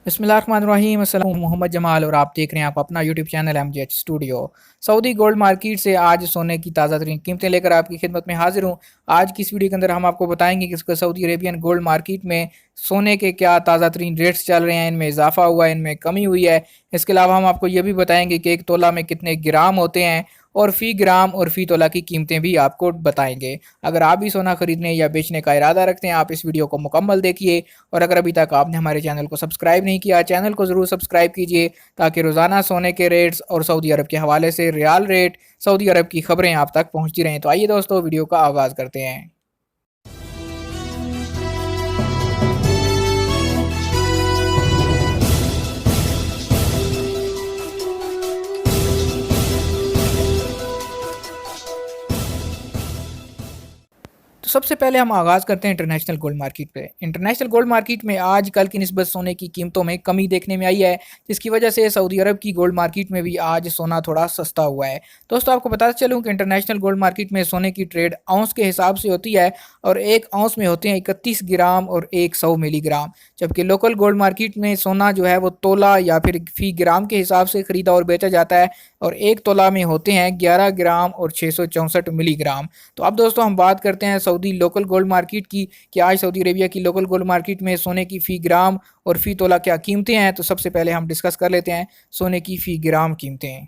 बिस्मिल्लाहिर्रहमानिर्रहीम। अस्सलाम मोहम्मद जमाल और आप देख रहे हैं आप अपना YouTube channel MJH studio. Saudi gold market से आज सोने की ताज़ा तरीन कीमतें लेकर आपकी खिदमत में हाजिर हूँ। आज की इस वीडियो के अंदर हम आपको बताएंगे कि सऊदी अरेबियन गोल्ड मार्केट में सोने के क्या ताज़ा तरीन रेट्स चल रहे हैं, इनमें इजाफा हुआ है, इनमें कमी हुई है। इसके अलावा हम आपको ये भी बताएंगे कि एक तोला में कितने ग्राम होते हैं और फ़ी ग्राम और फ़ी तोला की कीमतें भी आपको बताएंगे। अगर आप भी सोना खरीदने या बेचने का इरादा रखते हैं, आप इस वीडियो को मुकम्मल देखिए। और अगर अभी तक आपने हमारे चैनल को सब्सक्राइब नहीं किया, चैनल को ज़रूर सब्सक्राइब कीजिए ताकि रोज़ाना सोने के रेट्स और सऊदी अरब के हवाले से रियाल रेट, सऊदी अरब की खबरें आप तक पहुँचती रहें। तो आइए दोस्तों, वीडियो का आगाज़ करते हैं। तो सबसे पहले हम आगाज़ करते हैं इंटरनेशनल गोल्ड मार्केट पे। इंटरनेशनल गोल्ड मार्केट में आज कल की निस्बत सोने की कीमतों में कमी देखने में आई है, जिसकी वजह से सऊदी अरब की गोल्ड मार्केट में भी आज सोना थोड़ा सस्ता हुआ है। दोस्तों, आपको बताते चलूँ कि इंटरनेशनल गोल्ड मार्केट में सोने की ट्रेड आउंस के हिसाब से होती है और एक आउंस में होते हैं 31 ग्राम और 100 मिलीग्राम। जबकि लोकल गोल्ड मार्केट में सोना जो है वो तोला या फिर फी ग्राम के हिसाब से ख़रीदा और बेचा जाता है और एक तोला में होते हैं 11 ग्राम और 664 मिलीग्राम। तो अब दोस्तों हम बात करते हैं सऊदी लोकल गोल्ड मार्केट की कि आज सऊदी अरेबिया की लोकल गोल्ड मार्केट में सोने की फ़ी ग्राम और फ़ी तोला क्या कीमतें हैं। तो सबसे पहले हम डिस्कस कर लेते हैं सोने की फ़ी ग्राम कीमतें।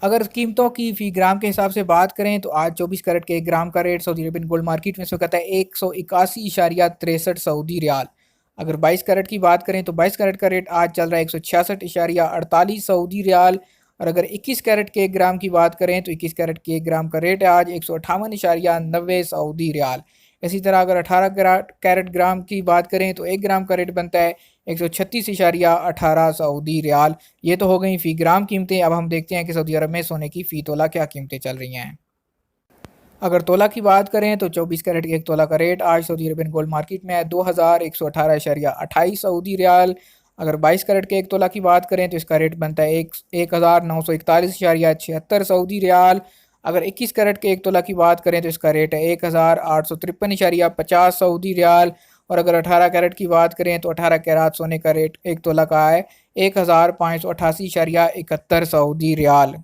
अगर कीमतों की फ़ी ग्राम के हिसाब से बात करें तो आज 24 कैरेट के 1 ग्राम का rate Saudi Arabian gold market में इस वक्त है 181.63 सऊदी रियाल। अगर 22 कैरेट की बात करें तो 22 कैरेट का रेट आज चल रहा है 166.48 सऊदी रियाल। और अगर 21 कैरेट के 1 ग्राम की बात करें तो 21 कैरेट के 1 ग्राम का रेट है आज 158.90 सऊदी रियाल। इसी तरह अगर 18 कैरेट ग्राम की बात करें तो 1 ग्राम का रेट बनता है 136.18 सऊदी रियाल। ये तो हो गई फ़ी ग्राम कीमतें। अब हम देखते हैं कि सऊदी अरब में सोने की फ़ी तोला क्या कीमतें चल रही हैं। अगर तोला की बात करें तो 24 कैरेट के 1 तोला का रेट आज सऊदी अरेबियन गोल्ड मार्केट में है 2118.28 सऊदी रियाल। अगर 22 कैरेट के 1 तोला की बात करें तो इसका रेट बनता है 1941.76 सऊदी रियाल। अगर 21 कैरेट के 1 तोला की बात करें तो इसका रेट है 1853.50 सऊदी रियाल। और अगर 18 कैरेट की बात करें तो 18 कैरेट सोने का रेट 1 तोला का है 1588.71 सऊदी रियाल।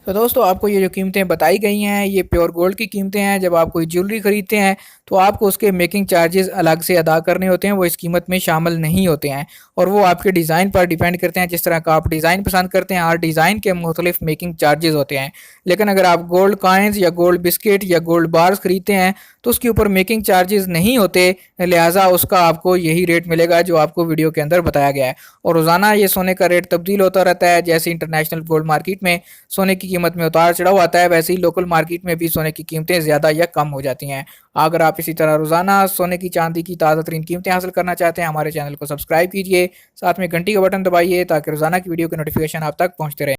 तो दोस्तों, आपको ये जो कीमतें बताई गई हैं ये प्योर गोल्ड की कीमतें हैं। जब आप कोई ज्वेलरी खरीदते हैं तो आपको उसके मेकिंग चार्जेस अलग से अदा करने होते हैं, वो इस कीमत में शामिल नहीं होते हैं और वो आपके डिज़ाइन पर डिपेंड करते हैं। जिस तरह का आप डिज़ाइन पसंद करते हैं, हर डिज़ाइन के मुख्तलिफ मेकिंग चार्जेस होते हैं। लेकिन अगर आप गोल्ड कॉइन्स या गोल्ड बिस्किट या गोल्ड बार्स खरीदते हैं तो उसके ऊपर मेकिंग चार्जेस नहीं होते, लिहाजा उसका आपको यही रेट मिलेगा जो आपको वीडियो के अंदर बताया गया है। और रोज़ाना ये सोने का रेट तब्दील होता रहता है। जैसे इंटरनेशनल गोल्ड मार्केट में सोने की कीमत में उतार चढ़ाव आता है, वैसे ही लोकल मार्केट में भी सोने की कीमतें ज़्यादा या कम हो जाती हैं। अगर आप इसी तरह रोज़ाना सोने की चांदी की ताज़ा तरीन कीमतें हासिल करना चाहते हैं, हमारे चैनल को सब्सक्राइब कीजिए, साथ में घंटी का बटन दबाइए ताकि रोज़ाना की वीडियो के नोटिफिकेशन आप तक पहुँचते रहें।